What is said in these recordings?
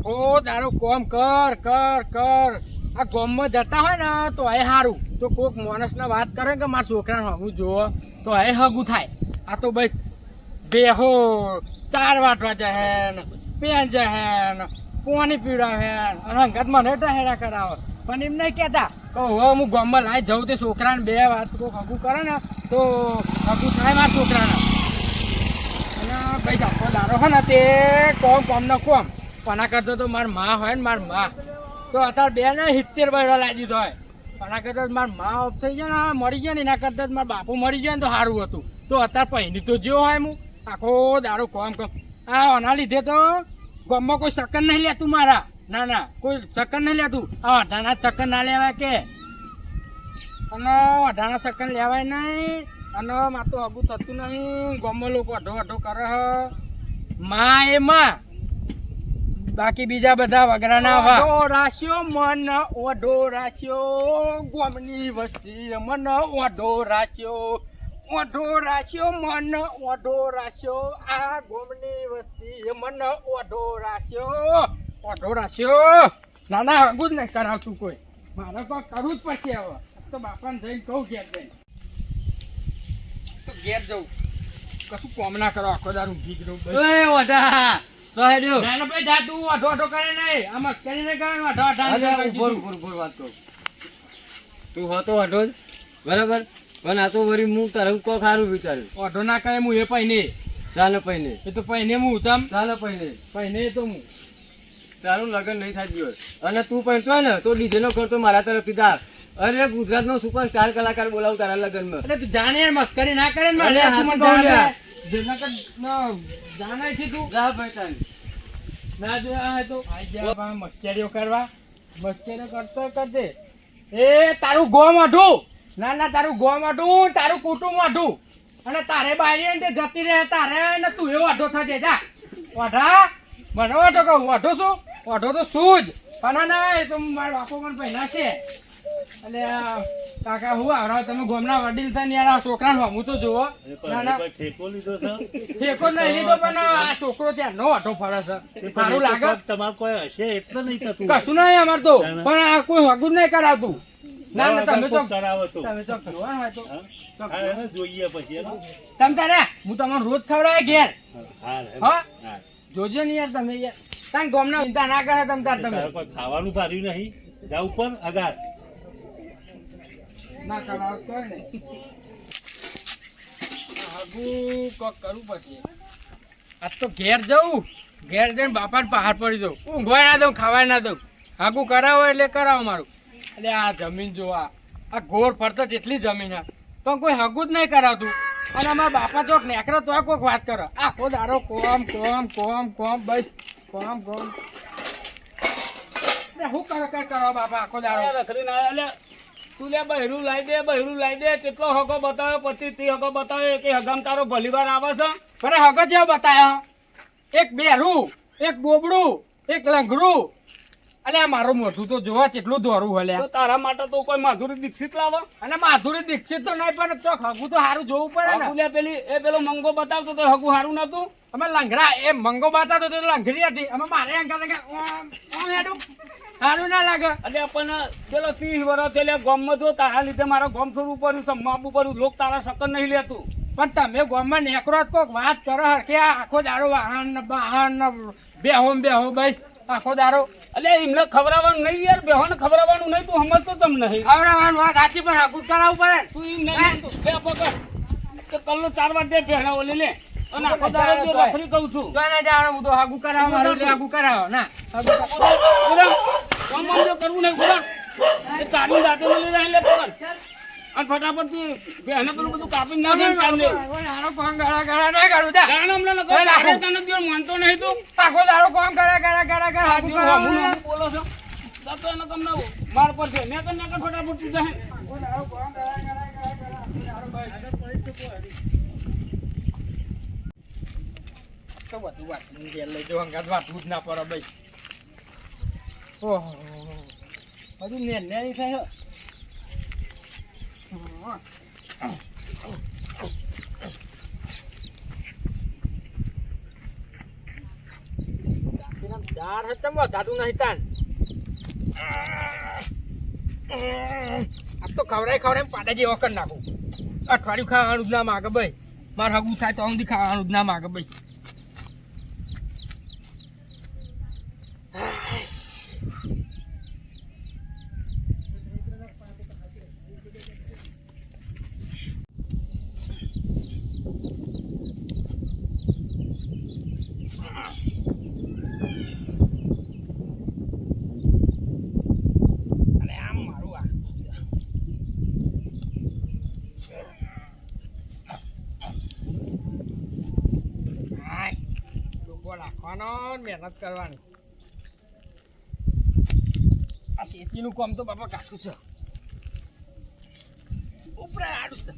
ઓ તારો કોમ કર કર કર આ ગામમાં જતા હોય ને તો એ સારું તો કોક માણસને વાત કરે કે મારા છોકરાને હગું જોવો તો એ હગું થાય આ તો બસ બેહો ચાર વાટવા જહે ને પેન જહે ને પાણી પીવડાવે અને હંગાત મને તો હેરા કરાવે પણ એમ નહીં કહેતા કે હવે હું ગામમાં લાવી જઉં તે છોકરાને બે વાત કોક હગું કરે ને તો હગું થાય મારા છોકરાને અને ભાઈ આખો દારો હોય ને તે કોમનો કોમ પના કરતો તો મારી માં હોય ને મારી માં તો અત્યારે બે ને 70 બૈરા લાવી દીધો હોય પના કરતા મારી માં ઓફ થઈ જાય ને મરી ગયા ને એના કરતા મારા બાપુ મરી ગયા ને તો સારું હતું તો અત્યારે પહેલી તો જેવો હોય હું આખો દારો કોમ આ આના લીધે તો ગામમાં કોઈ ચક્કર નહીં લેતું મારા ના ના કોઈ ચક્કર નહીં લેતું આ અઢાના ચક્કર ના લેવાય કે અને અઢાના ચક્કર લેવાય નહીં અને મારે તો હગું થતું નહીં ગામમાં લોકો અઢો અઢો કરે માં એ માં બાકી બીજા બધા વગરાના ઓઢો રાખ્યો મન ઓઢો રાખ્યો ગામની વસ્તી મન ઓઢો રાખ્યો મન ઓઢો રાખ્યો આ ગામની વસ્તી મન ઓઢો રાખ્યો ના ના હગું જ નહીં કરાવતું કોઈ મારે કોઈ કરવું જ પડશે હવે તો બાપાને જઈને કહું ઘેર જઈને તો ઘેર જવું કશું કોમ ના કરો આખો દારૂ ઘી દઉં ઓઢા ભાઈ જા તું અઢો અઢો કરે નહીં આમ કરી નહીં કરે અઢો વાત કહું તું હતો અઢો જ બરાબર પણ આ તો વળી હું તારું કો ખારું વિચાર્યું અઢો ના કરે હું એ પૈને ચાલે પૈને એ તો પૈને હું ઉતમ ચાલે પૈને તો હું તારું લગ્ન નહીં થાય ગયું અને તું પણ તો ને તો ડીજે નો ખર્ચો મારા તરફથી દાર અરે ગુજરાત નો સુપરસ્ટાર કલાકાર બોલાવું તારા લગ્નમાં એટલે તું જાણે મસ્કરી ના કરે ને જાણે છે તું જા ભાઈ તારી ના જોયા હોય તો મસ્કરીઓ કરવા મસ્કરીઓ કરતો કરજે એ તારું ગોમ અઢું ના ના તારું ગોમ અઢું તારું કુટુંબ અઢું અને તારે બારી ને જતી રહે તારે ને તું એવો અઢો થજે જા ઓઢા મને ઓઢો કહું ઓઢો શું ઓઢો તો શું જ પણ ના એ તો મારા બાપો મને પહેલા છે એટલે કાકા હું આવડા તમે ગોમના વડીલ થાય યાર છોકરાને હમું તો જુઓ ના ના ઠેકો નહીં લીધો પણ આ છોકરો ત્યાં નો અઢો ફરે છે સારું લાગે તમારે કોઈ હશે એટલે નહીં થતું કશું નહીં અમાર તો પણ આ કોઈ હગું નહીં કરાવતું ના ના તમે તો કરાવો તો તમે તો જોવાનું હોય તો જોઈએ પછી તમ તારે હું તમારે રોજ ખવડાવે ઘેર હા જોજો ને યાર તમે યાર તાન ગોમના ચિંતા ના કરે તમ તાર તમે કોઈ ખાવાનું ભાર્યું નહીં જા ઉપર અગાર ના કરાવ કોઈ ને હગુ કોક કરવું પડશે આજ તો ઘેર જવું ઘેર જઈને બાપાને પહાડ પડી દઉં ઊંઘવા ના દઉં ખાવા ના દઉં હગુ કરાવો એટલે કરાવો મારું એટલે આ જમીન જોવા આ ગોળ ફરતા જેટલી જમીન પણ કોઈ હગું જ નહીં કરાવતું અને અમારા બાપા ચોક નેકરો તો કોઈક વાત કરો આખો દારો કોમ કોમ કોમ કોમ બસ કોમ કોમ શું કરો બાપા આખો દારો રખડી ના એટલે તું લે બહેરું લાવી દે કેટલો હગો બતાવ્યો 25-30 હગો બતાવ્યો કે હગામ તારો ભલીવાર આવે છે પણ હગો જેવો બતાવ્યો એક બેરું એક બોબડું એક લંગડું અલે મારું મોઢું તો જોવા કેટલું દોરું હલે તારા માટે તો કોઈ માધુરી દીક્ષિત લાવો અને માધુરી દીક્ષિત તો નહીં પણ ચોક હગું તો સારું જોવું પડે ને પેલી એ પેલો મંગો બતાવતો તો હગું સારું નતું અમે લંગડા એ મંગો બતાવતો તો લંગડી હતી અમે મારે સારું ના લાગે એટલે પણ પેલો 30 વર્ષ એટલે ગામમાં જો તારા લીધે મારા ગામ છોડવું પડ્યું સમાવવું પડ્યું લોક તારા શકન નહીં લેતું પણ તમે ગામમાં નેકરો કોક વાત કરો કે આખો દારો વાહન બેહો બસ આખો દારો એટલે એમને ખવડાવવાનું નહીં યાર બેહોને ખવડાવવાનું નહીં તું સમજતો તમ નહીં ખવડાવવાનું વાત સાચી પણ હકું કરાવવું પડે તું એમ નહીં બે પકડ તો કલ્લો 4 વાર દે પહેલા ઓલી લે અને આખો દારો જો રખડી કહું છું તો ના જાણ હું તો હકું કરાવ મારું હકું કરાવો ના કોમ જો કરવું નહીં ગુરા એ ચાલી દાતે લઈ રહે લે પકડ અને ફટાફટ તું બેહને પેલું બધું કાપી નાખે ચાલે આનો કોમ ગળા નહીં કરું જા ગાણ હમણાં ન કરે અરે તને દિયો માનતો નહીં તું આખો દારો કોમ ગળા હાજુ હું બોલો છો દાતો એનો કમ ના માર પર છે ને કને ફટાફટ તું જા આખો દારો કોમ ગળા દારો ભાઈ તો બધું વાત ઘેર લઈ જો અંગાત વાત જ ના પડે ભાઈ ઓહો બધું ને નહીં થાય દાર હતમ વધાતું નહીં તાન આ તો ખવડાય પાડા જેવો કરી નાખું અઠવાડિયું ખાવાનું જ ના માગે ભાઈ મારે હગું થાય તો સુધી ખાવાનું જ ના માગે ભાઈ મહેનત કરવાની આ શેતીનું કામ તો બાપા કાચું છે ઉપરા આડું છે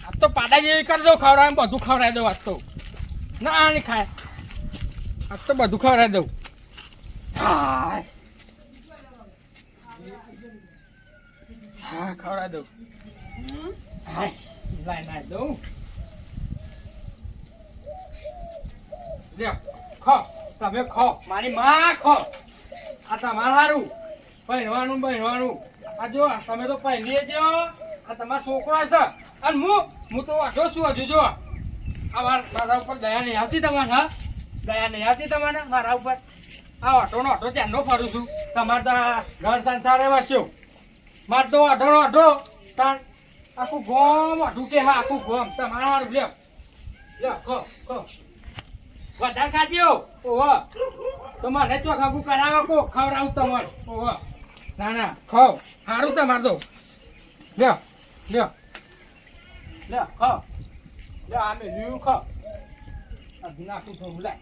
આ તો પાડા જેવી કરી દઉં ખવડાવે બધું ખવડાવી દઉં આજ તો ના નહીં ખાય આજ તો બધું ખવડાવી દઉં હા ખવડાવી દઉં લાઈ દઉં ખો તમે ખો મારી માં ખો આ તમારે સારું પહેરવાનું આ જો તમે તો પહેરીએ જો આ તમારો છોકરો છે અને હું તો વાંધો છું હજુ જો આ મારા ઉપર દયા નહીં આવતી તમારે હા દયા નહીં આવતી તમારે મારા ઉપર આ ઓટોનો ઓટો ત્યાંનો ફરું છું તમારે તો ઘર સંસારે વસ્યો મારે તો ઓઢો તાણ આખું ગોમ અઢું કે હા આખું ગોમ તમારા હારું લ્યો ખો વધારે ખાજો ઓહો તો મને તો ખાગું કરાવો કો ખવડાવું તમારે ઓહો ના ખાવ સારું તમારે તો લ્યો ખો આમે લીધું ખો નાખું થોડું લાય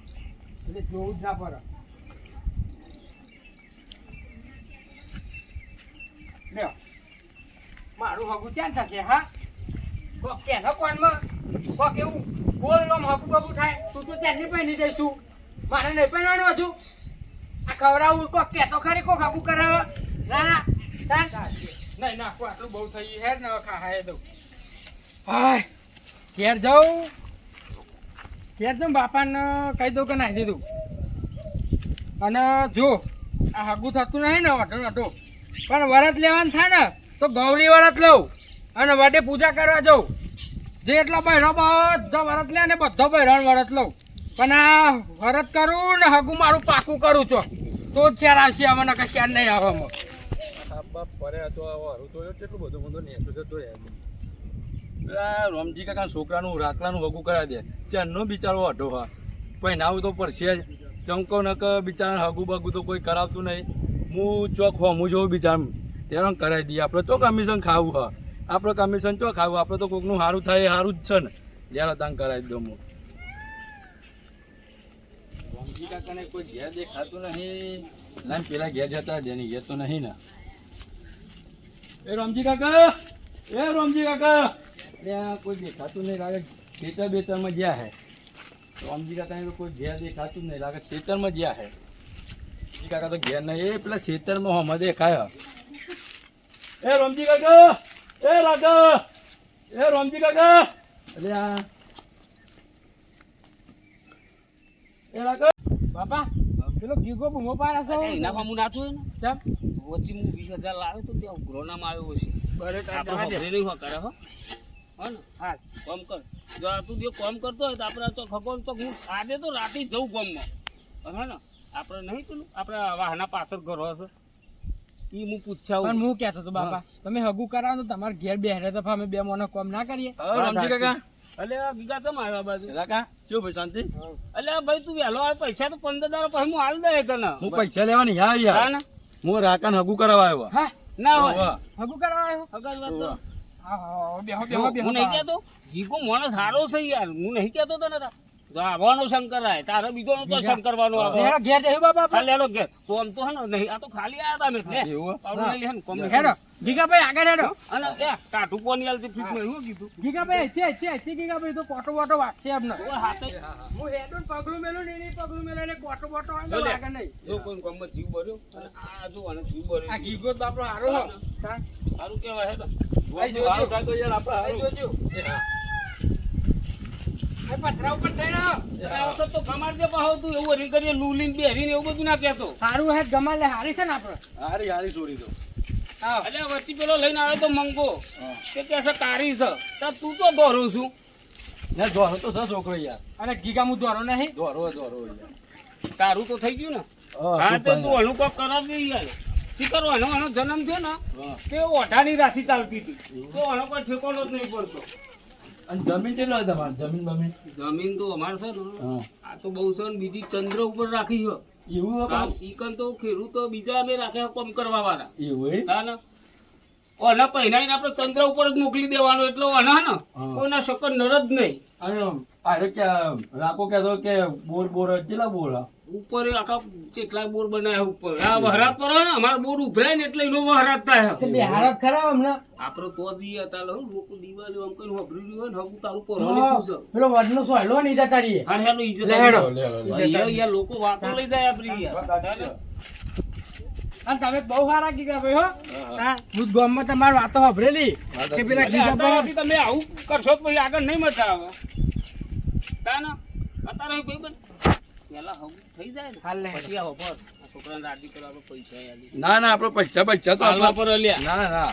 એટલે જોવું જ ના પડે લ્યો મારું હગું ક્યાં થશે હા કોક કેનો કોનમાં કોક એવું બોલ નો હગું થાય તું તો ત્યાંની પહેરી જઈશું મારે નહીં પહેરવાનું હજુ આ ખવડાવું કોક કેતો ખરી કોક હગું કરાવે ના નહીં નાખો આટલું બહુ થઈ ગયું હેર ને ખાય દઉં હાય ઘેર જાઉં બાપાને કહી દઉં કે નાખી દીધું અને જો આ હગું થતું નહીં ને અઢો પણ વરત લેવાનું થાય ને તો ગૌરી વરત લઉં અને વડે પૂજા કરવા જાઉં જેટલો બહેરો બધો વરત લે ને બધો બહેરાણ વરત લઉં પણ આ વરત કરું ને હગું મારું પાકું કરું છો તો જ શેર આવશે અમને કે શેર નહીં આવે અમે કેટલું બધું બધો નેતો જતો રહ્યા રોમજી કાકા છોકરાનું રાતલાનું વગું કરાવી દે ચારનો બિચારો અઢો હા પછી નાવું તો પડશે જ ચમકો નક બિચારા હગું બગું તો કોઈ કરાવતું નહીં હું ચોક હું જોઉં બિચારા તેનો કરાવી દઈએ આપણે તો કમિશન ખાવું હા આપણે કમિશન ચો ખાવું આપણે તો કોકનું સારું થાય સારું જ છે ને જ્યારે તાંગ કરાવી દઉં હું રોમજી કાકાને કોઈ ઘેર દેખાતું નહીં લાઈન પેલા ઘેર જતા જેની ઘેર તો નહીં ને એ રોમજી કાકા ત્યાં કોઈ દેખાતું નહીં લાગે ખેતરમાં જ્યાં હે રોમજી કાકાને તો કોઈ ઘેર દેખાતું નહીં લાગે ખેતરમાં જ્યાં હે રોમજી કાકા તો ઘેર નહીં એ પેલા ખેતરમાં હમ દેખાય એ રોમજી કાકા રોમજી કાકા એટલે બાપા પેલો ગીગો બૂમો પાડે છે એના ફામું નાચું ને ચમ વચ્ચે હું 20,000 લાવ્યો તો ત્યાં ઉઘરોનામાં આવ્યો છે આપણે હમરે નહીં હો કરે હો ને હા કોમ કર જો તું જે કોમ કરતો હોય તો આપણે તો ખગોન તો હું આજે તો રાતે જઉં કોમમાં હે ને આપણે નહીં પેલું આપણે વાહના પાછળ ઘરો હશે એ હું પૂછાવું પણ હું કહેતો હતો બાપા તમે હગું કરાવો તો તમારે ઘેર બેહરે તો અમે બે મોનો કોમ ના કરીએ રોમજી કાકા એટલે ગીગા તમે આવ્યા બાજુ કાકા શું ભાઈ શાંતિ એટલે ભાઈ તું વહેલો આવે પૈસા તો 15,000 પછી હું હાલ દે તને હું પૈસા લેવાની યાર હું રાકાને હગું કરાવવા આવ્યો હા ના હોય હગું કરાવો આવ્યો અગાડ વાત કરો બેહો હું નહીં કહેતો જીગો માણસ સારો છે યાર હું નહીં કહેતો તને આવવાનો શંકર રાય તારે બીજો તો શંકરવાનો આવે ઘેર જઈ બાપા ખાલી એનો ઘેર કોમ તો હે ને નહીં આ તો ખાલી આયા હતા મેં પાવડર લઈ લે ને કોમ હેડો ગીગાભાઈ આગળ હેડો અને એ કાઠું કોની આલતી ફીટ માં એવું કીધું ગીગાભાઈ છે ગીગાભાઈ તો કોટો બોટો વાગશે એમને ઓ હાથે હું હેડો પગલું મેલું ને પગલું મેલે ને કોટો બોટો જો લે. આગળ નહીં જો કોઈ કોમમાં જીવ ભર્યો અને આ જો અને જીવ ભર્યો આ ગીગો બાપરો હારો હો સારું કહેવાય હે તો આઈ જોજો. તો યાર આપણે આઈ જોજો એ પથરા ઉપર થઈને આવ. આ વખત તો કમાડજે પાહો તું એવું હરી કરીએ લૂલીને બેરીને એવું બધું ના કહેતો. સારું હે ગમા લે હારી છે ને આપણે. હારી હારી છોડી દો. આવ. એટલે વચ્ચે પેલો લઈને આવ્યો તો મંગો કે છે કારી છે તો તું તો દોરું છું ને દોરો તો છે છોકરો યાર. અને ગીગા હું દોરો નહીં. દોરો યાર. તારું તો થઈ ગયું ને. હા, હા શું તે પણ? તું હણું કોક કરાવી યાર શી કરવાનો એનો જન્મ થયો ને હા. તે ઓઢાની રાશિ ચાલતી હતી તો એનો કોઈ ઠેકાણો જ નહીં પડતો. અને જમીન કેટલો હોય તમારે? જમીન બમીન? જમીન તો અમારે છે ને હા. આ તો બહુ છે ને બીજી ચંદ્ર ઉપર રાખી છે એવું હોય આ પાછું? ઈકન તો ખેડૂતો બીજા અમે રાખ્યા કોમ કરવા વાળા એવું હોય? હા ને ઓના પહેરાઈને આપણે ચંદ્ર ઉપર જ મોકલી દેવાનો એટલે ઓના ને હા. કોઈના શકર નર જ નહીં અને આરે કે રાખો કહેતો કે બોર કેટલા બોર હા? ઉપર આખા કેટલા બોર બનાવ્યા ઉપર આ વહરાત પર ને અમારા બોર ઉભરાય ને એટલે એનો વહરાત થાય તે બે હાલત ખરાબ હમણાં. આપડે તો જઈએ હતા લોકો દિવાળી આમ કઈ વાપરી હોય ને હગું તારું પરવાની થયું છે પેલો વડનો સોયલો નહીં જતા રહીએ. હાર હેલો ઈજ્જત લે હેડો. યાર લોકો વાતો લઈ જાય આપડી યાર અને તમે બહુ સારા ગીગા ભાઈ હો. હા, હું ગામમાં તમારી વાતો સાંભળેલી કે પેલા એટલે ગીગા ભાઈ અત્યારથી તમે આવું કરશો તો પછી આગળ નહીં મજા આવે તા ને અત્યારે ભાઈ બન પેલા હગું થઈ જાય ને હાલ લે. પછી આવો પર આ છોકરાને રાજી કરવા આપણે પૈસા આલી ના ના આપડે પૈસા તો હાલવા આપણે- પર અલ્યા ના ના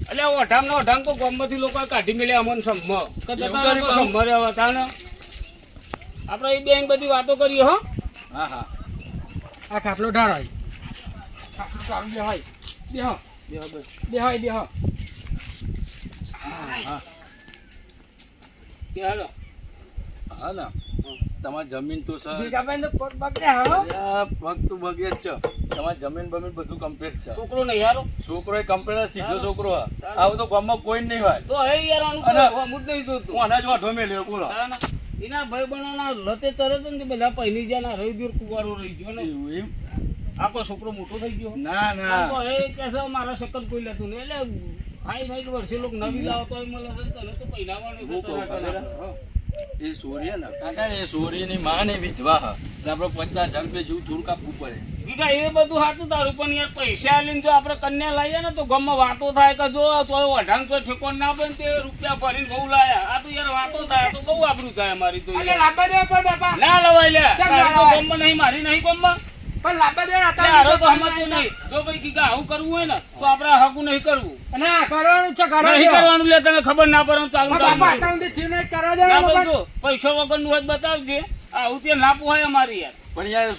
એટલે ઓઢામ ને ઓઢામ તો ગામમાંથી લોકો કાઢી મેળ્યા અમને સંભ એવું કરી સંભરે હતા ને આપણે એ બેન બધી વાતો કરીએ હો હા હા આ ખાટલો ઢાળ હોય. ખાટલો ઢાળ બે હોય. બેહો. બેહો, બેહો. કે હાલો હા ના તમારી જમીન તો છે. ગીગા ભાઈ ને પગ બગડ્યા હો. અલ્યા, પગ તો બગે જ છે. તમારી જમીન બમીન બધું કમ્પ્લીટ છે. છોકરો નહીં હારો છોકરો એ કમ્પ્લીટ સીધો છોકરો હા. આવું તો ગામમાં કોઈ જ નહીં હોય. તો હે યાર આનું અને- કોઈ હમું જ નહીં જોતું હું અનાજ વાઢો મેલ્યો બોલો. તાના એના ભાઈ બહેનોના લતે ચરે છે ને તે બધા પહેલી ગયા ના રહી ગયો કુવારો રહી ગયો ને એવું એમ? આપણો છોકરો મોટો થઈ ગયો ના ના તો એ કે છે મારા શકન કોઈ લેતું નહીં એટલે ભાઈ વર્ષે લોકો નવી લાવો તો મળે છે ને તને તો પહેરાવાનું છે હું કહું તને ખબર? હા. એ સોરી ને કાકા એ સોરીની માં ને વિધવા હ. એટલે આપણે 50,000 રૂપિયા જેવું થોડું કાપવું પડે. ગીગા એ બધું સાચું તારું પણ યાર પૈસા આલીને જો આપણે કન્યા લાવીએ ને તો ગામમાં વાતો થાય કે જો ચોય અઢાંગ ચોય ઠેકોન ના આપે ને તે રૂપિયા ભરીને બહુ લાયા આ તો યાર વાતો થાય આ તો બહુ આબરૂ થાય અમારી તો અલે યાર. લાંબા દેવા પર બાપા. ના લવાય લે ચાલ તારી તો લવાય. ગામમાં નહીં મારી નહીં ગામમાં પણ લાંબા દેવા એટલે હારો તો સમજતો નહીં જો ભાઈ ગીગા આવું કરવું હોય ને તો આપણે હગું નહીં કરવું ના કરવાનું છે કરો નહીં કરવાનું લે તને ખબર ના પડે ચાલુ બાપા કરવાનું અકાઉન્ટ થી નહીં કરવા ના દેવાનું ભાઈ બાપા. જો પૈસા વગરનું હોય તો બતાવજે આવું તે ના પોહાય અમારી યાર પણ યાર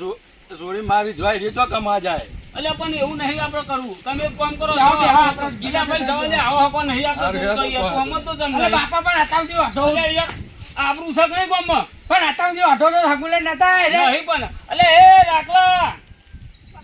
સોરી માં વિધવા એ તો કમા જાય. એટલે પણ એવું નહીં આપણે કરવું તમે એક કામ કરો જાઓ, જાઓ, આપણે ગીલા ભાઈ જવા દે આવો હકો નહીં આપણે હારું, તો યાર તું સમજતો જ અલે નહીં. બાપા પણ અકાઉન્ટ થી વાઢો. એટલે યાર આબરૂ છે કે નહીં ગામમાં? પણ અકાઉન્ટ થી વાઢો તો હગુલે નતા એટલે. નહીં પણ એટલે એ રાખલા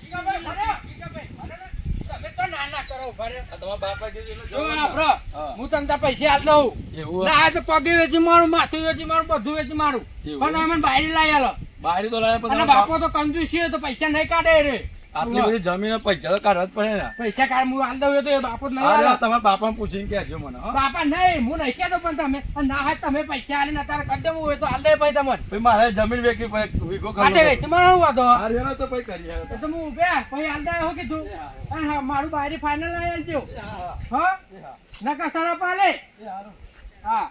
ગીગા ભાઈ, ભરે. ગીગા ભાઈ, ભરે ને. તમે તો ના ના કરો ભરે. આ તમારા બાપા કીધું એટલે જો જવાનું. આપણો, હા. હું તમને પૈસા આપ લઉં. એવું ના આ તો પગે વેચી મારું, માથું વેચી મારું, બધું વેચી મારું. એવું? પણ અમે બાયરી લાવી આલો. બારી તો લાયા પણ અને તમારા બાપો તો કંજૂસ છે તો પૈસા નહીં કાઢે રે. આટલી બધી જમીન પૈસા તો કાઢવા જ પડે ને. પૈસા કાઢ હું આલ દઉં એ તો એ બાપો જ નહીં અરે આલે. તમારા બાપાને પૂછીને કહેજો મને હો. બાપા નહીં હું નહીં કહેતો પણ તમે અને ના હોય તમે પૈસા આલીને અત્યારે કરી દેવું હોય તો આલ દે ભાઈ તમને. ભાઈ મારે જમીન વેચવી પડે વીઘો કરવો આટે પડે. વેચી મારો હું વાંધો? હારું હેડો તો ભાઈ કરીએ હેડો. એ તો હું ઉભે ભાઈ આલ દે હો કીધું. અને હા, મારું બાયરી ફાઇનલ આવી આલજો. હા, હા નકા સારા પાલે. હારું. હા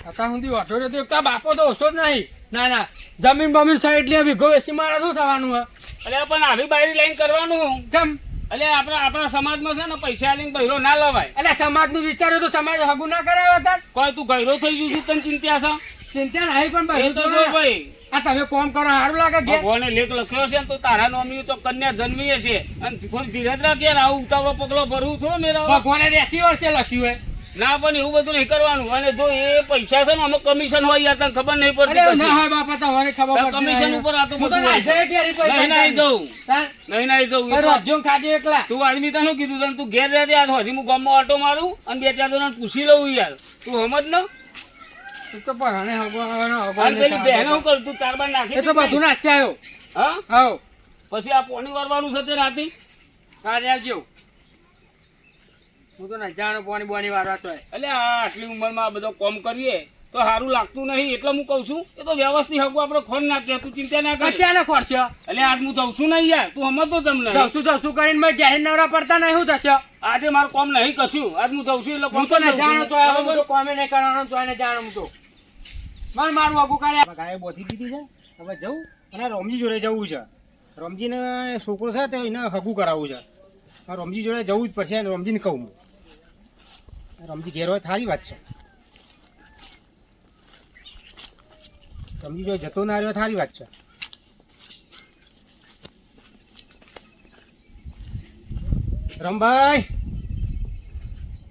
અત્યાર સુધી વાંધો નથી તા બાપો તો ઓછો જ નહીં. ના ના જમીન બમીન સાઈડ લે વીઘો વેચી મારે શું થવાનું હે? એટલે પણ આવી બાયરી લાઈન કરવાનું કેમ એટલે આપણા સમાજમાં છે ને પૈસા આલીને બૈરો ના લવાય એટલે સમાજનું વિચાર્યું તો સમાજ હગું ના કરાવે તાર. કોઈ તું ગયરો થઈ ગયું છું તને ચિંતા છે ચિંતા નહીં પણ એ ભાઈ તો જો ભાઈ આ તમે કોમ કરો સારું લાગે ઘેર. ભગવાને લેખ લખ્યો છે ને તો તારા નોમી તો કન્યા જન્મી છે અને થોડી ધીરજ રાખ યાર આવું ઉતાવળો પગલો ભરવું થોડો મેરા ભગવાને 80 વર્ષે લખ્યું હે. ના પણ એવું બધું નહીં કરવાનું અને જો એ પૈસા છે ને અમુક કમિશન હોય યાર તને ખબર નહીં પડતી અરે કશી. ના હોય બાપા તમારે ખબર સાહેબ, પડતી કમિશન નહીં. ઉપર આ તો હું તો બધું ના હોય. જાય ઘેરી કોઈ નહીં ના જવું તાર? નહીં ના જવું અરે રોજ્યો ખાજો એકલા. તું આદમી તને શું કીધું તને તું ઘેર રહેજે આજ હજી હું ગામમાં ઓટો મારું અને બે ચાર જણાને પૂછી લઉં યાર તું સમજ ને એ તો પણ હણે હગવાનો અને પેલી બહેનો શું કરું તું ચાર બાર નાખી એ તો દીધી? બધું નાચી આવ્યો. હા હાઉ પછી આ પોણી વારવાનું છે તે રાતે કાઢી આવજો. હું તો ના જાણું પાણી બોની વાળવા તો એટલે આ આટલી ઉંમરમાં આ બધો કોમ કરીએ તો સારું લાગતું નહીં એટલે હું કહું છું એ તો વ્યવસ્થિત હગું આપણે ખોન નાખીએ તું ચિંતા ના કર અત્યારે ખોરશો એટલે આજ હું જઉં છું નહીં યાર તું સમજતો જમ નહીં જવશું કરીને મેં જાહેર નવરા પડતા નહીં શું થશે? આજે મારું કોમ નહીં કશું આજ હું જઉં છું એટલે કોમ હું તો ના કરી જાણું દઉં તો છું. હવે હું તો કોમે નહીં કરવાનો તો એને જાણું હું તો. મારું આગું કાઢ્યા ગાય બોધી દીધી છે હવે જવું અને રોમજી જોડે જવું છે રોમજીને છોકરો છે તે એને હગું કરાવવું છે હવે રોમજી જોડે જવું જ પડશે અને રોમજીને કહું હું રોમજી ઘેર હોય સારી વાત છે રોમજી જો જતો ના રહ્યો સારી વાત છે રમભાઈ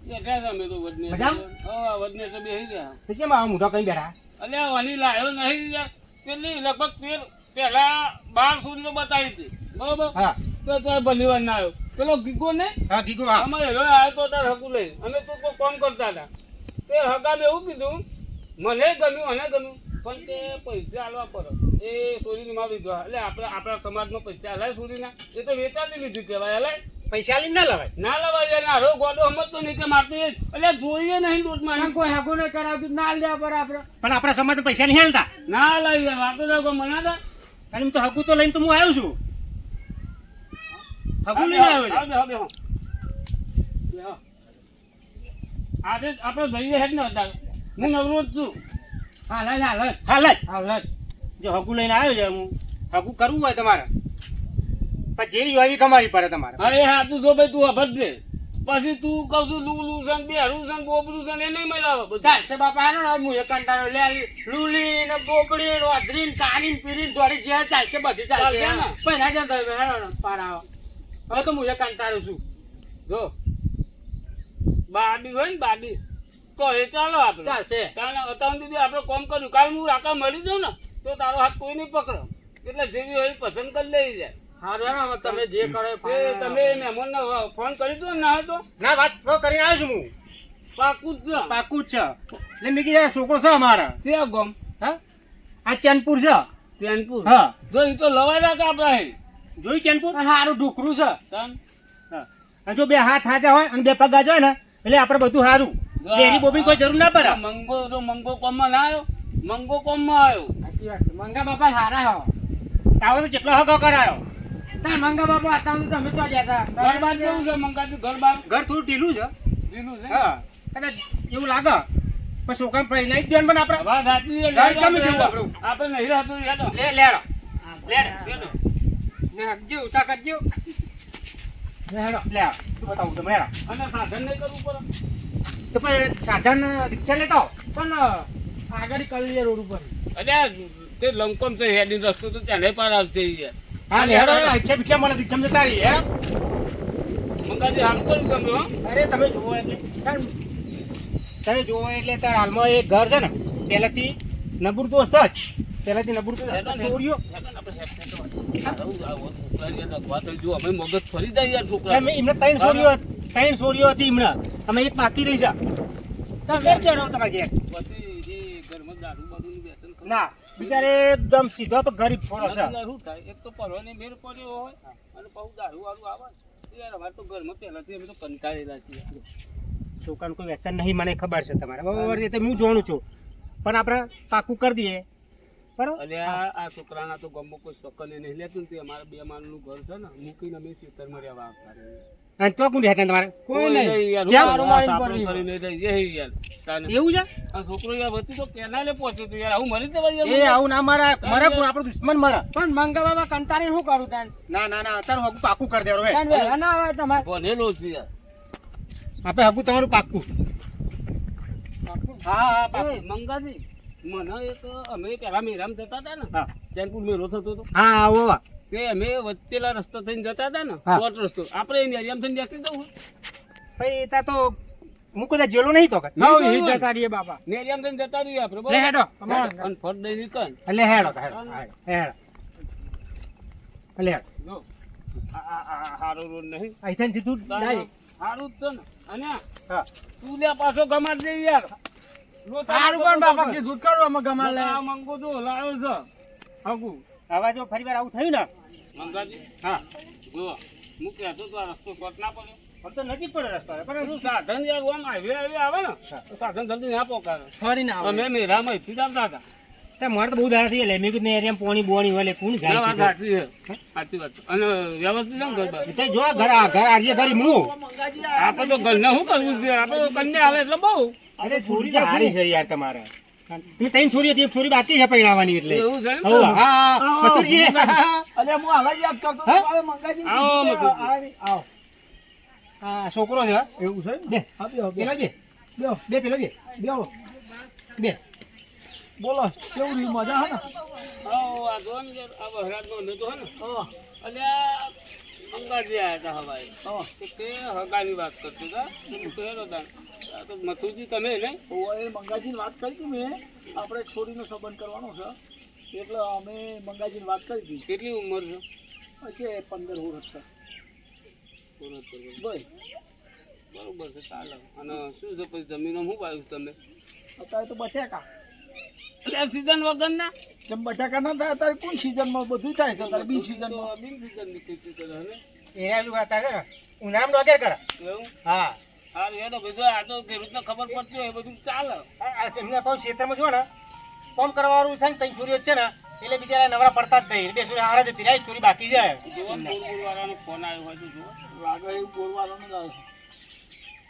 બેઠા છે અમે તો વડને મજામાં? હા વડને તો બેસી ગયા તો કેમ આવા મોઢા કઈ બેઠા અલ્યા વાની લાયો નહીં યાર છેલ્લી લગભગ 13 પહેલા 12 સુધી બતાવી હતી બરોબર હા તો તો ભલી વાર ના આવ્યો પેલો ગીગો ને હા ગીગો હા અમારે હેલો આવ્યો તો તાર હકુ લઈ અમે તો કોઈ કામ કરતા હતા તે હગામે એવું કીધું મને ગમ્યું અને ગમ્યું પણ તે પૈસા આલવા પડે એ સોરીની માં લીધો એટલે આપણા સમાજમાં પૈસા હલાય સોરીના એ તો વેચાતી લીધી કહેવાય હલાય પૈસા લઈને ના લવાય ના લવાય યાર નારો ગોડો સમજતો નહીં કે મારતી એટલે જોઈએ નહીં દૂધમાં કોઈ હાગું નહીં કરાવતું ના લ્યા પર આપણે પણ આપણા સમાજ પૈસા નહીં હેલતા ના લઈ યાર વાતો તો મનાતા અને એમ તો હગું તો લઈને તો હું આવ્યો છું હગું લઈને આવ્યો છું આજે આપણે જઈએ હેડ ને હતા હું નવરો જ છું હા લઈ હા લઈ હા લઈ હા લઈ જો હગું લઈને આવ્યો છે હું હગું કરવું હોય તમારે પણ જેવી હોય એવી કમાવી પડે તમારે અરે હા તું જો ભાઈ તું અભર છે પછી તું કહું છું લુલું છે બેરું છે બોબરું છે એ નહીં મળાવે બધા ચાલશે બાપા હાલો ને હું એ કંટાળો લે લુલી ને બોકડી ને ઓધરી ને કાની ને પીરી ને દોરી જે ચાલશે બધી ચાલશે ચાલશે ને? પૈસા જતા હેલો ને પાર આવો હવે તો હું એ કંટાળો છું જો બાડી હોય ને બાડી તો એ ચાલો આપણે ચાલશે કારણ અત્યાર સુધી આપણે કોમ કર્યું કાલ હું રાકા મરી જાઉં ને તો તારો હાથ કોઈ નહીં પકડો એટલે જેવી હોય એ પસંદ કરી લઈ જાય હારું હેલો હવે તમે જે કરો એ એ તમે મહેમાનને ફોન કરી દો ને ના હોય તો ના વાત તો કરીને આવ્યો છું હું પાકું જ છે પાકું જ છે એટલે મેં કીધું છોકરો છે અમારા છે ગમ હા આ ચેનપુર છે ચેનપુર હા જો એ તો લવાય રાખે આપણે જોયું ચેનપુર સારું ઢુકરું છે તન હા અને જો બે હાથ હાજા હોય અને બે પગ હાજા હોય ને એટલે આપણે બધું સારું ડેરી બોબી કોઈ જરૂર ના પડે મંગો કોમમાં ના આવ્યો મંગો કોમમાં આવ્યો સાચી વાત છે મંગા બાપા સારા હો તાવો તો જેટલો હગો કરાયો તાર મંગા બાપા હતા તો તમે તો ગયા હતા ઘર બાર કેવું છે મંગાતું ઘર બાર ઘર થોડું ઢીલું છે દીધું છે હા કદાચ એવું લાગે પણ છોકરા પહેલા જ દેવાનું પણ આપણે વાત સાચી છે. ઘર ગમે તેવું આપણું. આપણે નહીં રહેતું યાર લેડો હેડો. ને હગજો ઉતા કરજો ને હેડો લે શું બતાવું તમે હેડો અને સાધન નહીં કરવું પડે તો પછી સાધન રિક્ષા લેતા આવો. પણ આગળ કલીએ રોડ ઉપર અલ્યા તે લંકોમ છે હેડી રસ્તો તો ચાલે પાર આવશે યાર હા લેડો રિક્ષા ભિક્ષા મળે રિક્ષા જતા રહી હેડો મંગાજી હાલ કરું તમે હો અરે તમે જુઓ એટલે તમે જુઓ એટલે તાર હાલમાં એક ઘર છે ને પહેલાથી નબૂર તો હશે જ પહેલાથી નબૂર તો હેડો ને. છોરીઓ હેડો ને આપણે હેડ હેડો. આવું છોકરા યાર અગવા થઈ જો અમે મગજ ફરી જાય યાર છોકરા એમને ત્રણ છોરીઓ હતી એમને અમે એક બાકી રહી છે તમે કેમ રહો તમારે ઘેર પછી એ ઘરમાં દારૂ બારૂનું વ્યસન કરે. ના બિચારે એકદમ સીધો પણ ગરીબ થોડો છે યાર શું થાય એક તો પરવાની મેર પડ્યો હોય અને પાછું દારૂ વાળું આવે યાર અમારે તો ઘરમાં પહેલાથી અમે તો કંટાળેલા છીએ છોકરાનું કોઈ વ્યસન નહીં મને ખબર છે તમારે બરાબર છે તે હું જાણું છું પણ આપણે પાકું કરી દઈએ બરાબર અને આ છોકરાના તો ગમો કોઈ શકને નહીં લેતું ને તે અમારા 2 માળનું ઘર છે ને મૂકીને અમે ખેતરમાં રહેવા આવતા રહીએ. અને તો કોણ રહેતા તમારે કોઈ નહીં યાર જ્યાં હું મારું આ મારી સાપડો પડ્યું. કરીને રહી યાર તાને. એવું છે આ છોકરો યાર વચ્ચે તો કેનાલે પહોંચ્યો તો યાર આવું મરી જવાય એ યાર આવું ના મારા મારા કોણ આપણો દુશ્મન મારા પણ મંગા બાબા કંટાળીને શું કરું તાન ના ના ના અત્યારે હગું પાકું કરી દેવાનું હે તાન વહેલા ના આવે તમારે બનેલો છે યાર આપણે હગું તમારું પાકું હા હા પાકું એ મંગાજી મને એક અમે પેલા મેરામ જતા હતા ને હા ચેનપુર મેરો થતો હતો હા આવો તે અમે વચ્ચેલા રસ્તો થઈને જતા હતા ને હા. શોર્ટ રસ્તો આપણે મેરિયામ થઈને નીકળી દઉં ભાઈ તા તો હું કદાચ જેલો નહીં તો કે હા હિટ કરીએ બાપા મેરિયામ થઈને જતા રહીએ આપણે લે બરાબર? હેડો અમારે અને ફટ દઈ નીકળ એટલે હેડો હેડો હેડો એટલે હેડો જો આ હારો રોડ નહીં અહીંથી સીધું ડાયરેક્ટ હારું જ છે ને અને હા તું લે પાછો ગમાડ દે યાર સારું પણ બાપા કીધું જ કરું અમે ગમા લે આ મંગો જો લાવ્યો છે હગુ હવે જો ફરી વાર આવું થયું ને મંગાજી હા જો હું કહેતો તો આ રસ્તો શોર્ટ ના પડે પણ તો નજીક પડે રસ્તો પણ પેલું સાધન યાર ઓમ હાઈવે આવે ને તો સાધન જલ્દી ના પોકાવે ફરી ના આવે અમે મેરામાં અહીંથી જ આવતા હતા મારે તો બહુ દાડા થઈ ગયા મેં કીધું એરિયા પોણી બોણી વાલે કોણ ના, વાત જાય સાચી છે સાચી વાત અને વ્યવસ્થિત છે ને ઘર બાર તે જો ઘર આજે ઘર ઈમણું આપણે તો ઘરને શું કરવું છે આપણે તો કન્યા આવે એટલે બહુ અરે છોડી હારી છે યાર તમારે એ ત્રણ છોરીઓ હતી, એક છોરી બાકી છે પરણાવવાની એટલે એવું છે એમ? હોવે. હા મથુરજી અરે હું હાલ જ યાદ કરતો હતો. હા? અરે મંગાજી આવો, મથુરજી. આવો આ છોકરો છે એવું છે બે હા બેહો પેલો જે બેહો બે પેલો જે બેહો બે બોલો કેવું રહ્યું મજા હે ને આવો, આ જો ને યાર, આ વહરાજનો નતો હે ને? હા અલ્યા, અંગાજી આયા હતા હવાએ. હા તો તે હગાની વાત કરતો હતા. તો હેરો તાન. આ તો મથુરજી તમે ને? એ મંગાજીની વાત કરી હતી મેં આપણે એક છોરીનો સંબંધ કરવાનો છે એટલે અમે મંગાજીની વાત કરી હતી કેટલી ઉંમર છે? હશે 15 વર્ષ છે બસ બરોબર છે, ચાલે. અને શું છે પછી જમીનો શું પાયું તમે? અત્યારે તો બટાકા એટલે સીઝન વગર ના જેમ બટાકા ના થાય અત્યારે કોણ સિઝનમાં બધું થાય છે અત્યારે બી તો સિઝનમાં બિન સીઝન ની ખેતી કરે હવે. એના લોકો હતા ને ઉનાળામાં ડોગેર કરે એવું? હા હારું હેડો બધું આ તો ખેડૂતને ખબર પડતી હોય એ બધું ચાલે. આ એમને પાછું ક્ષેત્રમાં જો ને કોમ કરવાનું છે ને ત્રણ છોરીઓ જ છે ને એટલે બિચારા નવરા પડતા જ નહીં બે છોરી હારા જતી રહી છોરી બાકી જાય જોવા બોરબોર વાળાનો ફોન આવ્યો હોય તો જુઓ. લાગે એવું બોલવાનું જ આવે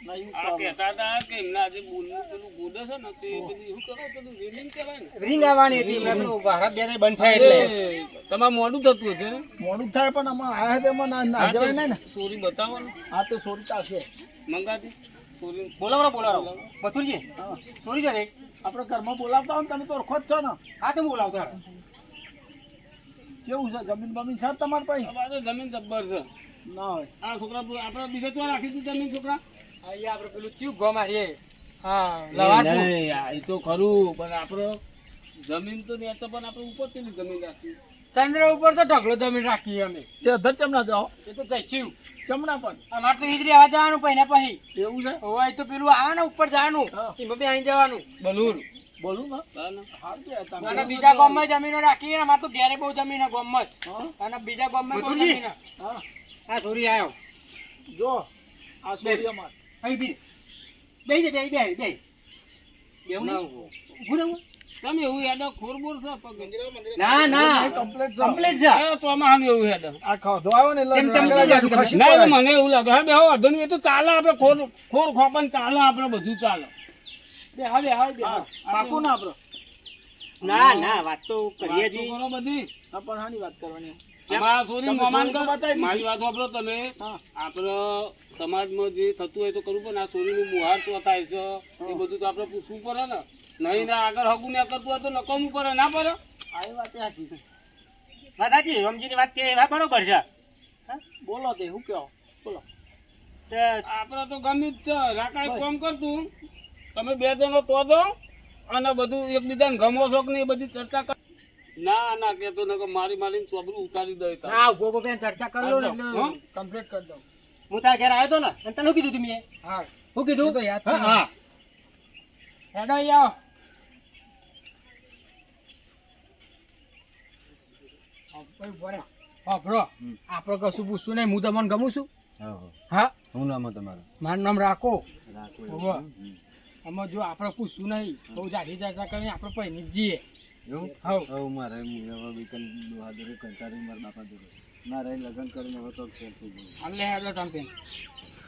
નહીં આ કહેતા હતા કે એમના આજે બોલનું પેલું ગોડે છે ને તે પેલું એવું કરો પેલું રેલિંગ કહેવાય ને. રીંગ આવવાની હતી એમને પેલું ભારત બે બંધ થાય એટલે એ તમારે મોડું થતું હશે ને? મોડું થાય પણ આમાં આયા તેમાં ના જવાય નહીં ને સોરી બતાવો ને આ તો સોરી ચાલશે મંગાતી સોરી. બોલાવો મથુરજી હા છોરી છે આપણે ઘરમાં બોલાવતા હોય ને તમે તો ઓળખો જ છો ને હા તો હું બોલાવતો હાલો. કેવું છે જમીન બમીન છે તમારે પાસે અમારે તો જમીન જબ્બર છે. ના હોય આ છોકરા આપણે બીજે તો રાખી દીધી જમીન છોકરા. અહીંયા આપણે પેલું ચીવ ગો મારીએ હા નહીં, આ એ તો ખરું પણ આપણે જમીન તો નહીં તો પણ આપણે ઉપર તેની જમીન રાખી. ચંદ્ર ઉપર તો ઢગલો જમીન રાખીએ અમે તે અધર ચમના જાઓ એ તો જઈશું ચમના પણ અમારે તો ઈજરી આવવા જવાનું પહેલા પછી એવું છે હોય તો પેલું આવે ને ઉપર જવાનું હા. એમાં બી અહીં જવાનું બલૂર. બોલું ને બરાબર. સારું છે તમે અને બીજા ગામમાં જમીનો રાખીએ અમારે તો ઘેરે બહુ જમીન છે ગામમાં જ હા અને બીજા ગામમાં બહુ મથુરજી. જમીન છે. હા આ છોરી આવ્યો જો આ સોરી અમાર અહીં બી બે બે બે બે બેવું ના નહીં ઉભો. ઊભું રહેવું? તમે એવું હેડો ખોરબોર છે પગ. ના ના કમ્પ્લીટ છે કમ્પ્લીટ છે એ તો આમાં આમ એવું હેડો. આ ખાધો આવ્યો ને તેમ એટલે ચમચી જાડું ખસી ના પડાય. મને એવું લાગે હા બે અડધો એ તો ચાલે આપણે ખોર ખોપન ચાલે આપણે બધું ચાલે. બે હવે હવે બે હા, પાકું ના આપણે ના ના વાત તો કરીએ વાતો છીએ કરો બધી. હા પણ હાની વાત કરવાની અમારા સોરી તમે મોમાન સોરી તો કર. બતાવી દીધી. મારી વાત વાપરો તમે. હા આપણે સમાજમાં જે થતું હોય તો કરવું પણ આ સોરીનું મુહાર તો થાય છે એ બધું તો આપણે પૂછવું પડે ને. નહીં ને આગળ હગું ના કરતું હોય તો નકામું પડે ના પડે. આ વાત સાચી વાત સાચી રમજીની વાત કે વાત બરોબર છે બોલો તે હું કહો બોલો તે આપણે તો ગમે જ છે રાકાઈ કોમ કરતું તમે બે જણો તો દો અને બધું એકબીજાને ગમો છો કે નહીં એ બધી ચર્ચા કર. ના ના કહેતો ને કે મારી મારીને ચોબરું ઉતારી દે તારે. હા ગોગો બેન ચર્ચા કરી લો ને હા. એટલે કમ્પ્લીટ કરી દઉં હું તારા ઘેર આવ્યો તો ને અને તને શું કીધું તું મેં હા શું કીધું હા હા હેડો આવો બ્રો આપણે કશું પૂછશું નહીં હું તમને ગમું છું હા શું નામ તમારું મારું નામ રાખો હોવે. આમાં જો આપણે પૂછશું નહીં બહુ જાડી ચર્ચા કરીને આપણે પહેરી જ જઈએ હવ મારે બહાદુરી કંટાળી મારા બાપા જોડે મારે લગ્ન કરીને હવે તો ફેર થઈ ગયું અલ્લે હેડો તમે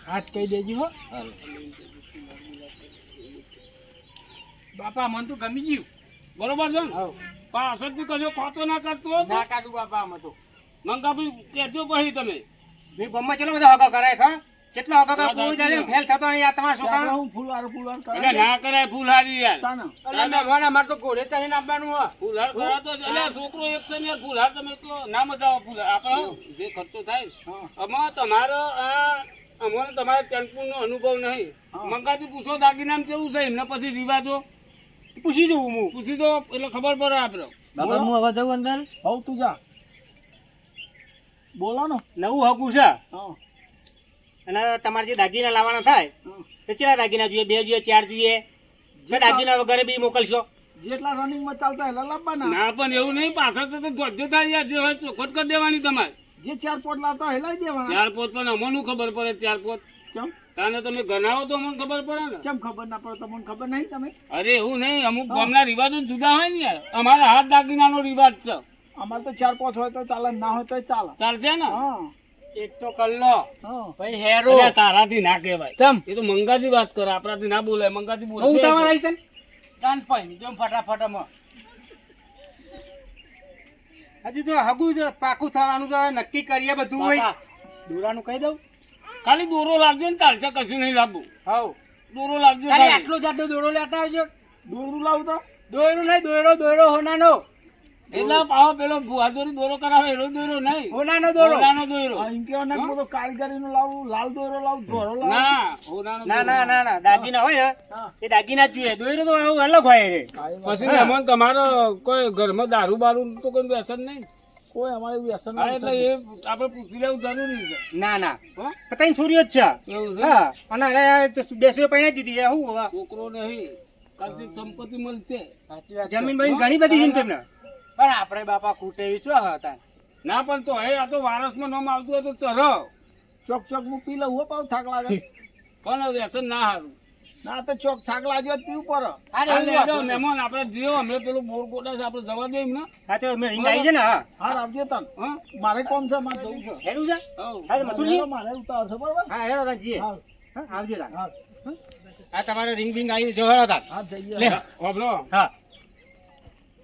હાથ કહી દેજો હો હાલ બાપા મને તો ગમી ગયું બરોબર છે ને? પાછળથી કશો ખોટો ના કરતો હોય તો ના કાઢું બાપા આમાં તો મંગાભાઈ કહેજો પછી તમે. મેં ગામમાં ચેટલો બધો હગા કરાય ખા કેટલો હગા કરાય કોઈ જાણે ફેલ થતો નહીં આ તમારા છોકરા હું ફૂલવાર એટલે ના કરાય ફૂલહારી યાર. અલ્યા મહેમાન અમારે તો ઘોડે ચડીને આપવાનું હો ફૂલહાર કરા તો એટલે છોકરો એક છે ને યાર ફૂલહાર તમે તો ના મજા આવે ફૂલહાર આપણે જે ખર્ચો થાય આમાં તમારો આ અમારે તમારા ચંદપુરનો અનુભવ નહીં. મંગાથી પૂછો દાગીનામ કેવું છે એમને પછી રિવાજો પૂછી જવું હું પૂછી દો એટલે ખબર પડે આપણે. બાબા હું હવે જાઉં અંદર હવ તું જા બોલો ને નવું હગું છે હા અને તમારે જે દાગીના લાવવાના થાય તો કેટલા દાગીના જોઈએ 2 જોઈએ 4 જોઈએ કે દાગીના વગર બી મોકલશો જેટલા રનિંગમાં ચાલતા એટલા લાવવાના ના પણ એવું નહીં પાછળ તો ધોજો થાય યાર જે હોય ચોખટ કરી દેવાની તમારે. જે 4 પોટ લાવતા હોય લાવી દેવાના 4 પોત પણ અમને ખબર પડે 4 પોત કેમ તાને તમે ગણાવો તો અમને ખબર પડે ને. કેમ ખબર ના પડે તમને ખબર નહીં તમે અરે એવું નહીં અમુક ગામના રિવાજો જુદા હોય ને યાર. અમારા હાથ દાગીનાનો રિવાજ છે. અમારે તો 4 પોચ હોય તો ચાલે ના હોય તો ચાલે ચાલશે ને? હા એક તો કલ્લો હા ભાઈ હેરો અરે તારાથી ના કહેવાય. તમ એ તો મંગાજી વાત કરે આપણાથી ના બોલાય. મંગાજી હું બોલશે ઉતાવળ આવી તને તાન પૈણી જો ફટાફટ માં હજુ તો હગું તો પાકું થવાનું તો નક્કી કરીએ બધું હોય. દોરાનું કહી દઉં ખાલી દોરો લાવજો ને ચાલશે, કશું નહીં લાવવું. હવ દોરો લાવજો ખાલી ખાલી. આટલો જાડો દોરો લેતા આવજો. દોરું લાવું તો દોયરો નહીં, દોયરો હોનાનો એટલે પાછો પેલો ભુવાજોરી દોરો કરાવે એનો દોરો નહીં, હોનાનો દોરો. હોનાનો દોરો. ના, હોનાનો ના દોરો. ના ના ના દાગીના હોય ને એ દાગીના જ જોઈએ. દોયરો તો આવું અલગ હોય રે. પછી મહેમાન તમારો કોઈ ઘરમાં દારૂ બારૂ તો કોઈ વ્યસન નહીં? કોઈ અમારે વ્યસન એટલે એ આપણે પૂછી લેવું જરૂરી છે. ના ના હો? ત્રણ છોરીઓ જ છે. એવું છે? હા અને અરે તો બેસરો પૈણા દીધી છે. શું હવે? છોકરો નહીં, કાલથી સંપત્તિ મળશે. સાચી વાત છે. જમીન બમીન ઘણી બધી છે ને તેમને. પણ આપણે બાપા કુટેવી છો હતા. ના પણ તો હે આ તો વારસમાં નામ આવતું હોય તો ચરો ચોક ચોક હું પી લઉં હો, પાછું થાક લાગે. પણ વ્યસન ના હારું. ના તો ચોક થાક લાગ્યો પીવું પડે. અરે એવું હતું. મહેમાન આપણે જીવો અમે પેલું બોર કોટા છે આપણે જવા દે એમને. હા તો અમે અહીં આવી છે ને. હા હા આવજો તન. હા મારે કોમ છે, મારે જવું છે. હેરું છે. હવ. હા તો મથુરજી. મારે ઉતાવળ છે, બરોબર? હા હેરો તાન જીએ. હા. હા આવજો તાન. હા. હા તમારે રિંગ બિંગ આવી જો હેરો તાન. હા જઈએ. લે. હોભળો, હા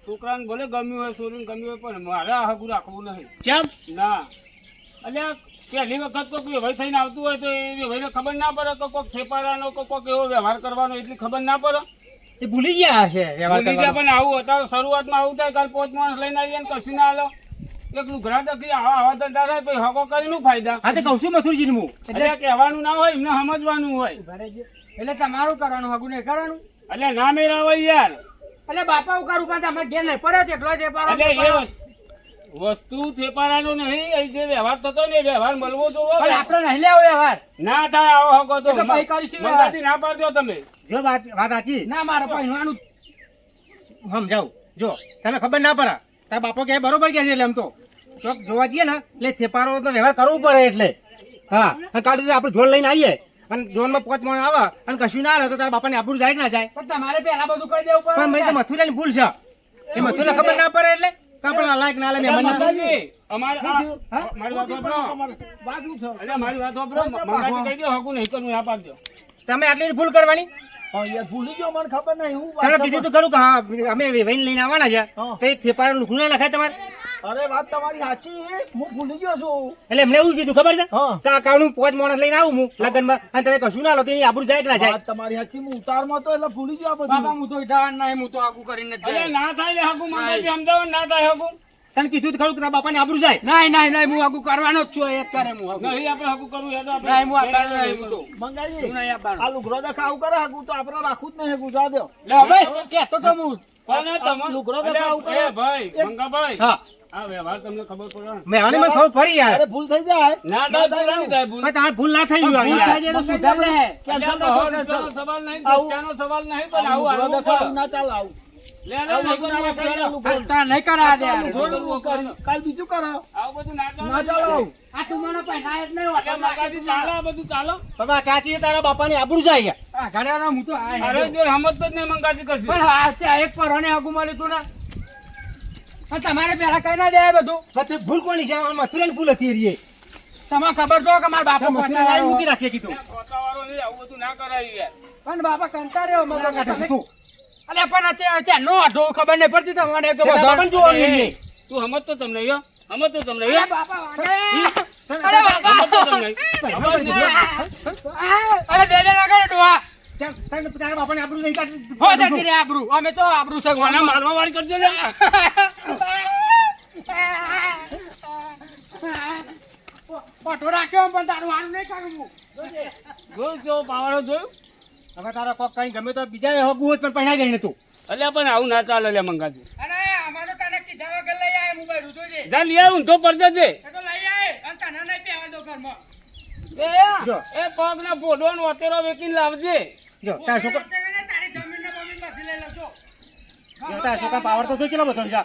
છોકરાને ભલે ગમ્યું હોય છોરીને ગમ્યું હોય પણ મારે આ હગું રાખવું નહીં. ચમ ના અલ્યા પહેલી વખત કોઈક વ્યવહાર થઈને આવતું હોય તો એ વ્યવહારને ખબર ના પડે કે કોઈક છેપાડાનો કે કોઈક એવો વ્યવહાર કરવાનો એટલી ખબર ના પડે. એ ભૂલી ગયા હશે વ્યવહાર ભૂલી ગયા કરવાનો. પણ આવું અત્યારે શરૂઆતમાં આવું થાય, કાલ 5 માણસ લઈને આવીએ ને કશું ના હાલો. એક લુગડા તકી આવા ધંધા થાય પછી હકો કરીને શું ફાયદા? હા તો કહું છું મથુરજી હું. એટલે કહેવાનું ના હોય, એમને સમજવાનું હોય. એટલે તમારું કરવાનું હગું નહીં કરવાનું. એટલે ના મેળાવે યાર. એટલે બાપા ઉકાર ઉપર તમારે ઘેર નહીં પડે તેટલો જ વેપાર એટલે એ વસ્તુ થેપારાનો નહીં, એ જે વ્યવહાર થતો ને એ વ્યવહાર મળવો જોવો. પણ આપણે નહીં લેવો વ્યવહાર. ના થાય આવો હકો તો એ તો પછી કરીશું વ્યવહાર. મંગાથી ના પાડજો તમે. જો વાત સાચી ના મારે પહેરવાનું સમજાવું. જો તમે ખબર ના પડે તારા બાપો કે બરોબર કે છે એટલે એમ તો ચોક જોવા જઈએ ને એટલે થેપારો તો વ્યવહાર કરવો પડે એટલે. હા અને કાલે તો આપણે જોડ લઈને આવીએ અને જોનમાં 5 માણસ આવે અને કશું ના આવે તો તારા બાપાને આબરૂ જાય કે ના જાય. પણ તમારે પહેલા બધું કરી દેવું પડે. પણ મેં તો મથુરાની ભૂલ છે. એ મથુરને ખબર ના પડે એટલે કાપડા લાયક ના લે મહેમાન ના. મંગાજી, અમારે મારી વાત સાંભળો. અરે મારી વાત સાંભળો. મંગાજી કહી દો હકું નહીં કરવું ના પાડજો. તમે આટલી જ ભૂલ કરવાની. હા યાર ભૂલી ગયો, મને ખબર નહીં. હું તમે કીધું તો ખરું કે હા અમે વેવાઈને લઈને આવવાના છે હા. તો એ થેપારાનું લુખું ના લખાય તમારે. અરે વાત તમારી સાચી છે, હું ભૂલી ગયો છું. એટલે એમને એવું જ કીધું ખબર છે હા. કે આ કાળનું 5 માણસ લઈને આવું હું લગ્નમાં અને તમે કશું ના લો તો એની આબરૂ જાય કે ના જાય. વાત તમારી સાચી, હું ઉતારમાં તો એટલે ભૂલી ગયો આ બાપા બધું. હું તો ઉઠાવાનું નહીં, હું તો આગું કરીને જ અરે જાય. ના થાય લે હકું મંગાજી સમજાવો ને ના થાય હકું. તને કીધું તો ખરું કે તારા બાપાની આબરૂ જાય. નહીં હું આગું કરવાનો જ છું. એક કરે હું આગું. નહીં આપણે હકું કરવું એ તો આપણે નહીં, હું આ કરવાનો નહીં, હું તો. મંગાજી હું નહીં આપવાનો. આ લુગડો દેખા આવું કરે હાકું તો આપણે રાખવું જ નહીં હાકું, જા દો. લે ભાઈ કહેતો તો હું. પણ તમારે લુગડો તો અરે, ખાવું પડે. એ ભાઈ મંગાભાઈ, હા આ વ્યવહાર તમને ખબર પડે ને? મેં મને ખબર પડી યાર. અરે ભૂલ થઈ જાય. ના થાય તો નહીં થાય ભૂલ. પણ તમારે ભૂલ ના થઈ ગયું ભૂલ યાર. થઈ જાય તો સુધાર લે. એટલે cancel આ રાખો, તો cancel. સવાલ નહીં, આવું- ધક્કાનો સવાલ નહીં, પણ આ આવું લુગડો આવું દેખાડું કરો. ના ચાલે આવું. લે, લે, આવું બધું ના લે, રખાય લે, લુગડો. તાર નહીં કરા દે. આ લુગડો કરી. કાલ બીજું કરો. આવું બધું ના ચાલે. ના ચાલે આવું. આ તું મને પહેરાય જ નહીં. એટલે મંગાજી ચાલે આ બધું ચાલો. પણ આ ચાચી તારા બાપાની આબરૂ જાય યાર. આ ઘડિયાળનો હું તો આ અરે હેડ્યો. દેર સમજતો જ નહીં મંગાજી કરશે. પણ આ ત્યાં એક પરોને આગું મળ્યું તું ને. પણ તમારે પહેલા કઈ ના દે બધું. પણ તે ભૂલ કોની છે? આ મથુરાની ભૂલ હતી રે. તમને ખબર તો કે મારા બાપા મથુરા લાવી મૂકી કંટાળ્યો. રાખીએ કીધું. ખોટાવાળો નહીં, આવું બધું ના કરાય યાર. પણ બાપા કંટાળ્યો મગજ કાઢે તું. અલ્યા પણ અત્યારે નો હતો ખબર નહીં પડતી તમને એક તો તારા બધો. બાપાને જોવાનું એમને. તું સમજતો તમને યો? સમજતો તમને અલ્યા યો? બાપા વાગે. અરે બાપા. સમજતો તમને? સમજતો? અરે દે દે ના કરે ડોહા. ચાલ, તારા બાપાની આબરૂ નહીં કાઢી. હો જતી રે આબરૂ. અમે તો આબરૂ છે કોને મારવા વાળી કરજો ને? ફોટો રાખ્યો પણ તારું હારું નહીં કાઢું હું. જોયું કેવો પાવડો જોયું? હવે તારા કોક કઈ ગમે તો બીજા હગું હોત પણ પહેરાઈ દઈને તું. અલ્યા પણ આવું ના ચાલે લે મંગાજી. અરે આમાં તો તને કીધા વગર લઈ આય મોબાઈલ જોજે. જા લઈ આવું તો પડતો છે. એ તો લઈ આય અને તને નહીં પહેવા દો ઘરમાં. જો. એ પગ ના ફોટો નો અતેરો વેકીને લાવજે. જો તારા છોકરા તારી જમીન ને બમીન બધી લઈ લેજો. જો તારા છોકરા પાવર તો કેટલો બધો છે.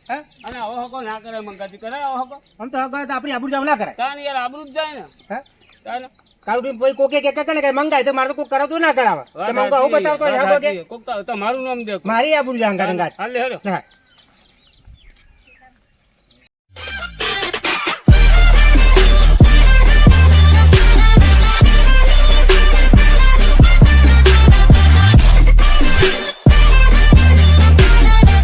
હે અને આવો હકો ના કરે મંગાજી કરે આવો હકો. આમ તો હગા તો આપણી આબરૂ જાવ ના કરાય. તાન યાર આબરૂ જ જાય ને. હે તાન કાલુડી કોઈ કોકે કે કને કે મંગાય તો મારે તો કોઈ કરાવતું ના કરાવે. વાત તે મંગા હું સાચી, બતાવતો વાત હગો કે સાચી. કોક તો તમારું નામ દેખો. મારી આબરૂ જાંગા રંગા. હાલે હેડો. હા